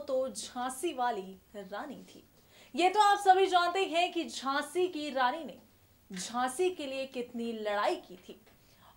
तो झांसी वाली रानी थी। ये तो आप सभी जानते हैं कि झांसी की रानी ने झांसी के लिए कितनी लड़ाई की थी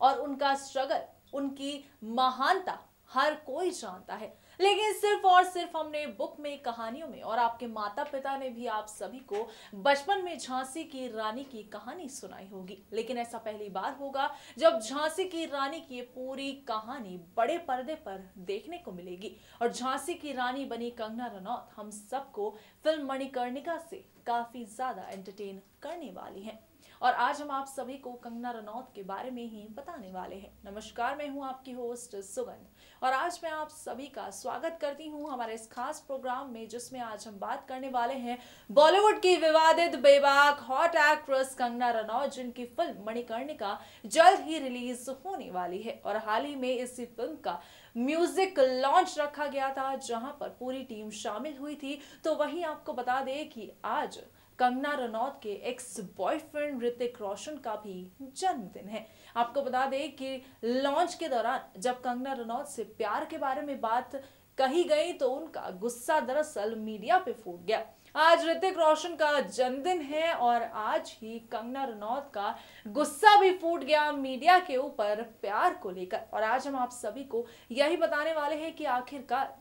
और उनका स्ट्रगल, उनकी महानता हर कोई जानता है। लेकिन सिर्फ और सिर्फ हमने बुक में, कहानियों में, और आपके माता पिता ने भी आप सभी को बचपन में झांसी की रानी की कहानी सुनाई होगी। लेकिन ऐसा पहली बार होगा जब झांसी की रानी की पूरी कहानी बड़े पर्दे पर देखने को मिलेगी। और झांसी की रानी बनी कंगना रनौत हम सबको फिल्म मणिकर्णिका से काफी ज्यादा एंटरटेन करने वाली हैं। और आज हम आप सभी को कंगना रनौत के बारे में ही बताने वाले हैं। नमस्कार, मैं हूं आपकी होस्ट सुगंध और आज मैं आप सभी का स्वागत करती हूं हमारे इस खास प्रोग्राम में, जिसमें आज हम बात करने वाले हैं बॉलीवुड की विवादित बेबाक हॉट एक्ट्रेस कंगना रनौत, जिनकी फिल्म मणिकर्णिका जल्द ही रिलीज होने वाली है। और हाल ही में इसी फिल्म का म्यूजिक लॉन्च रखा गया था, जहां पर पूरी टीम शामिल हुई थी। तो वहीं आपको बता दें कि आज कंगना रनौत के एक्स बॉयफ्रेंड ऋतिक रोशन का भी जन्मदिन है। आपको बता दें कि लॉन्च के दौरान जब कंगना रनौत से प्यार के बारे में बात कही गई तो उनका गुस्सा दरअसल मीडिया पे फूट गया। आज ऋतिक रोशन का जन्मदिन है और आज ही कंगना रनौत का गुस्सा भी फूट गया मीडिया के ऊपर प्यार को लेकर। और आज हम आप सभी को यही बताने वाले हैं कि आखिरकार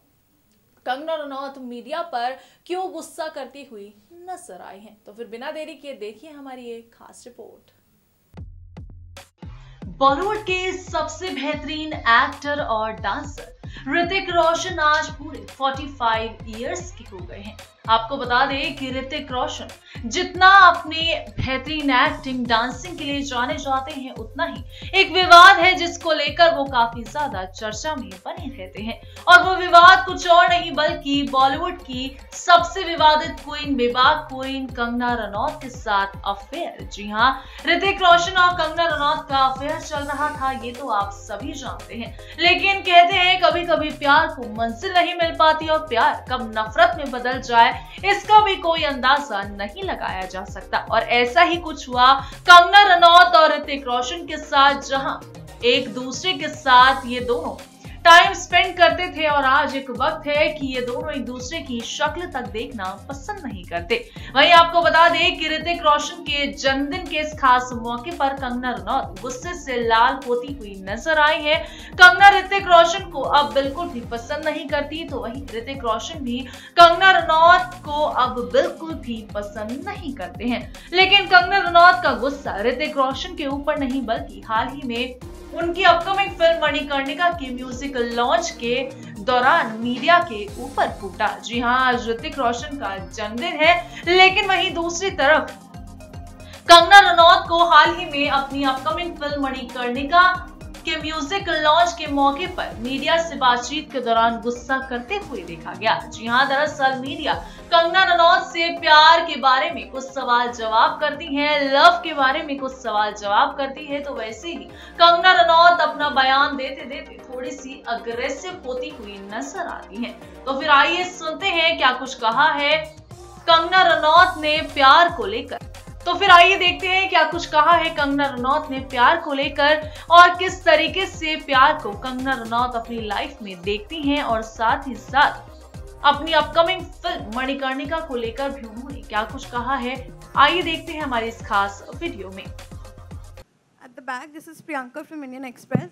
कंगना रनौत मीडिया पर क्यों गुस्सा करती हुई नजर आई हैं। तो फिर बिना देरी किए देखिए हमारी एक खास रिपोर्ट। बॉलीवुड के सबसे बेहतरीन एक्टर और डांसर ऋतिक रोशन आज पूरे 45 इयर्स के हो गए हैं। आपको बता दें कि ऋतिक रोशन जितना अपने बेहतरीन एक्टिंग, डांसिंग के लिए जाने जाते हैं, उतना ही एक विवाद है जिसको लेकर वो काफी ज्यादा चर्चा में बने रहते हैं। और वो विवाद कुछ और नहीं बल्कि बॉलीवुड की सबसे विवादित क्वीन, बेबाक क्वीन कंगना रनौत के साथ अफेयर। जी हाँ, ऋतिक रोशन और कंगना रनौत का अफेयर चल रहा था, ये तो आप सभी जानते हैं। लेकिन कहते हैं कभी कभी प्यार को मंजिल नहीं मिल पाती और प्यार कब नफरत में बदल जाए इसका भी कोई अंदाजा नहीं लगाया जा सकता। और ऐसा ही कुछ हुआ कंगना रनौत और ऋतिक रोशन के साथ, जहां एक दूसरे के साथ ये दोनों टाइम स्पेंड करते थे और आज एक वक्त है कि ये दोनों एक दूसरे की शक्ल तक देखना पसंद नहीं करते। वहीं आपको बता दें कि ऋतिक रोशन के जन्मदिन के इस खास मौके पर कंगना रनौत गुस्से से लाल होती हुई नजर आई है। कंगना ऋतिक रोशन को अब बिल्कुल भी पसंद नहीं करती, तो वहीं ऋतिक रोशन भी कंगना रनौत को अब बिल्कुल भी पसंद नहीं करते हैं। लेकिन कंगना रनौत का गुस्सा ऋतिक रोशन के ऊपर नहीं बल्कि हाल ही में उनकी अपकमिंग फिल्म मणिकर्णिका के म्यूजिक लॉन्च के दौरान मीडिया के ऊपर फूटा। जी हाँ, आज ऋतिक रोशन का जन्मदिन है, लेकिन वहीं दूसरी तरफ कंगना रनौत को हाल ही में अपनी अपकमिंग फिल्म मणिकर्णिका के म्यूजिक लॉन्च के मौके पर मीडिया से बातचीत के दौरान गुस्सा करते हुए देखा गया। जी हाँ, दरअसल मीडिया कंगना रनौत से प्यार के बारे में कुछ सवाल जवाब करती है, लव के बारे में कुछ सवाल जवाब करती है, तो वैसे ही कंगना रनौत अपना बयान देते देते थोड़ी सी अग्रेसिव होती हुई नजर आती है। तो फिर आइए सुनते हैं क्या कुछ कहा है कंगना रनौत ने प्यार को लेकर। तो फिर आइए देखते हैं क्या कुछ कहा है कंगना रनौत ने प्यार को लेकर और किस तरीके से प्यार को कंगना रनौत अपनी लाइफ में देखती हैं और साथ ही साथ अपनी अपकमिंग फिल्म मणिकर्णिका को लेकर भी उन्होंने क्या कुछ कहा है। आइए देखते हैं हमारे इस खास वीडियो में। At the back, this is Priyanka from Indian Express.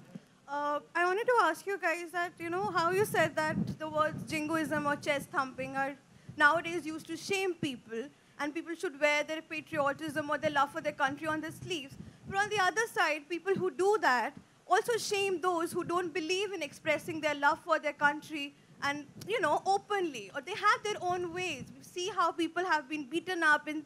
I wanted to ask you guys that, you know, how you said that the words jingoism or chest thumping are nowadays used to shame people, and people should wear their patriotism or their love for their country on their sleeves. But on the other side, people who do that also shame those who don't believe in expressing their love for their country and, you know, openly, or they have their own ways. We see how people have been beaten up in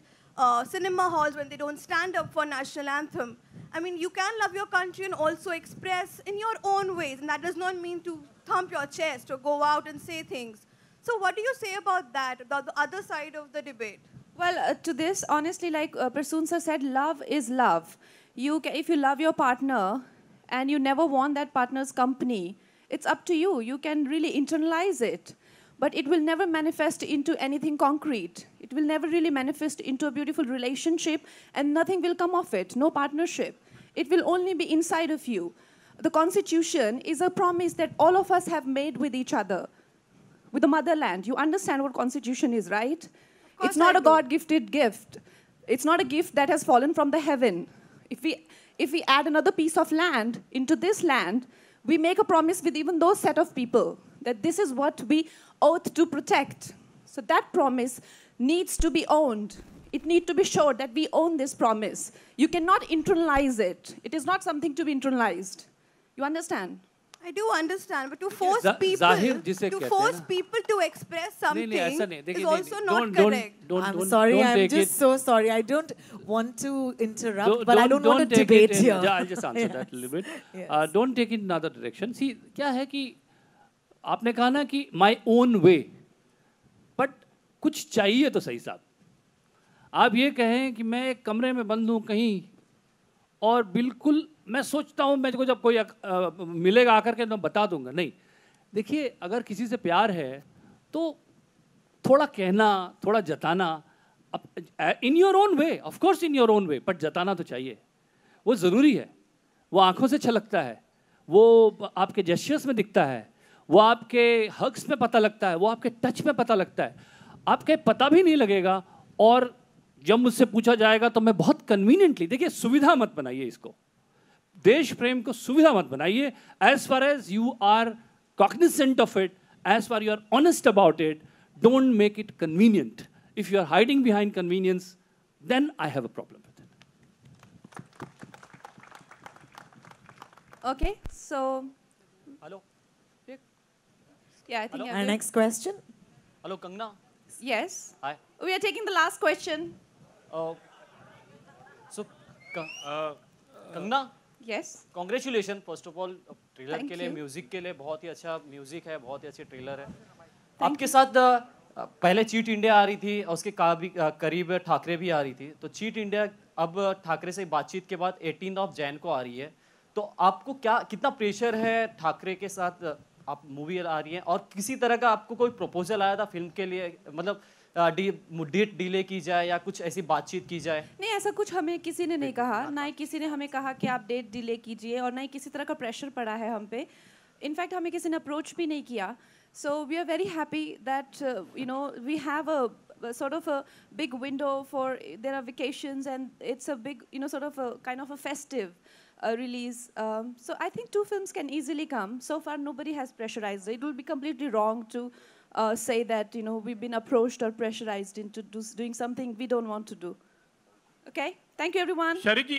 cinema halls when they don't stand up for national anthem. I mean, you can love your country and also express in your own ways, and that does not mean to thump your chest or go out and say things. So what do you say about that, about the other side of the debate? Well, to this, honestly, like Prasoon sir said, love is love. If you love your partner and you never want that partner's company, it's up to you. You can really internalize it. But it will never manifest into anything concrete. It will never really manifest into a beautiful relationship, and nothing will come of it, no partnership. It will only be inside of you. The Constitution is a promise that all of us have made with each other. with the motherland. You understand what constitution is, right? course It's not I a do. God-gifted gift. It's not a gift that has fallen from the heaven. If we add another piece of land into this land, we make a promise with even those set of people that this is what we oath to protect. So that promise needs to be owned. It needs to be sure that we own this promise. You cannot internalize it. It is not something to be internalized. You understand? I do understand, but to force जाहिर जिसे कहते हैं force ना। people to express something नहीं ऐसा नहीं is देखिए also not correct. I'm sorry, I'm just so sorry. I don't want to interrupt, but I don't want to debate here. Yeah, I'll just answer that a little bit. Yes. Don't take it in another direction. See, क्या है कि आपने कहा ना कि my own way, but कुछ चाहिए तो सही साहब। आप ये कहें कि मैं एक कमरे में बंद हूँ कहीं और बिल्कुल मैं सोचता हूँ मेरे को जब कोई मिलेगा आकर के मैं बता दूंगा, नहीं। देखिए अगर किसी से प्यार है तो थोड़ा कहना, थोड़ा जताना, in your own way, of course in your own way, but जताना तो चाहिए। वो ज़रूरी है। वो आंखों से छलकता है, वो आपके जेस्चर्स में दिखता है, वो आपके हग्स में पता लगता है, वो आपके टच में पता लगता है। आपके पता भी नहीं लगेगा और जब मुझसे पूछा जाएगा तो मैं बहुत कन्वीनियंटली, देखिए सुविधा मत बनाइए इसको, देश प्रेम को सुविधा मत बनाइए। As far as you are cognizant of it, as far you are honest about it, don't make it convenient. If you are hiding behind convenience, then I have a problem with it. Okay, so hello, yeah, I think Our next question. Hello Kangana, yes. Hi. We are taking the last question. So Kangana, Yes. Congratulation first of all trailer Thank के लिए, you. Music के लिए। बहुत ही अच्छा music है, बहुत ही अच्छे trailer है। आपके साथ पहले चीट इंडिया आ रही थी और उसके करीब ठाकरे भी आ रही थी। तो चीट इंडिया अब ठाकरे से बातचीत के बाद 18 ऑफ जैन को आ रही है। तो आपको कितना प्रेशर है ठाकरे के साथ, आप मूवी आ रही है और किसी तरह का आपको कोई प्रपोजल आया था फिल्म के लिए, मतलब डेट डिले की जाए या कुछ ऐसी बातचीत की जाए? नहीं, ऐसा कुछ हमें किसी ने नहीं कहा, ना ही किसी ने हमें कहा कि आप डेट डिले कीजिए, और ना ही किसी तरह का प्रेशर पड़ा है हम पे। इनफैक्ट हमें किसी ने अप्रोच भी नहीं किया। So we are very happy that we have a sort of a big window for, there are vacations and it's a big sort of a kind of a festive release. So I think 2 films can easily come. So far nobody has pressurized. It will be completely wrong to say that we've been approached or pressurized into doing something we don't want to do. Okay, thank you everyone. शरी जी,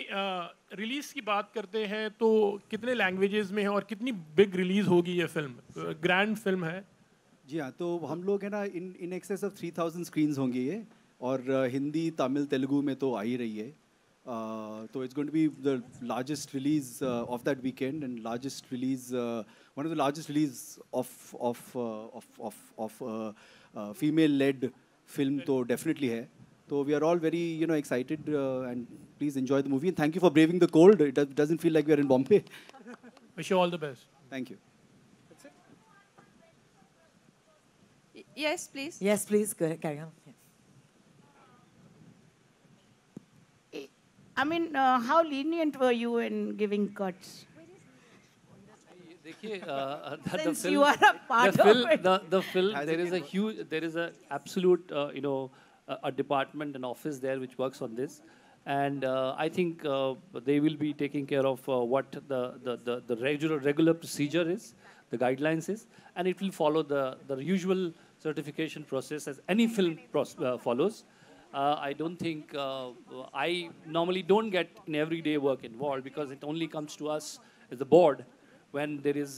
release की बात करते हैं तो कितने languages में है और कितनी बिग रिलीज होगी ये फिल्म? ग्रैंड फिल्म है जी हाँ, तो हम लोग है ना इन एक्सेस ऑफ 3000 स्क्रीन्स होंगी ये, और हिंदी, तमिल, तेलुगु में तो आ ही रही है। तो it's going to be the largest release of that weekend and largest release, one of the largest release of female led film तो डेफिनेटली है। तो we are all very excited and please enjoy the movie and thank you for braving the cold. It doesn't feel like we are in Bombay. Wish you all the best. Thank you. Yes, please. Yes, please, go ahead, carry on. I mean, how lenient were you in giving cuts? देखिए, Since you are a part of it. the film, there is a absolute, a department, an office there which works on this, and I think they will be taking care of what the regular procedure is, the guidelines is, and it will follow the usual certification process as any film follows. I don't think, I normally don't get in everyday work involved because it only comes to us as the board when there is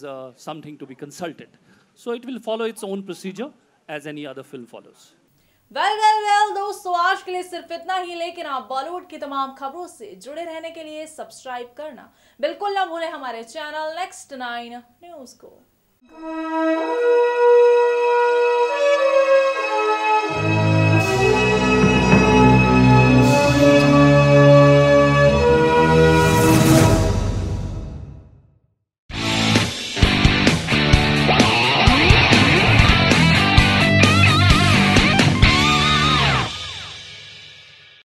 something to be consulted. So it will follow its own procedure as any other film follows. Well दोस्तों, आज के लिए सिर्फ इतना ही, लेकिन आप बॉलीवुड की तमाम खबरों से जुड़े रहने के लिए सब्सक्राइब करना बिल्कुल ना भूलें हमारे चैनल Next 9 न्यूज को।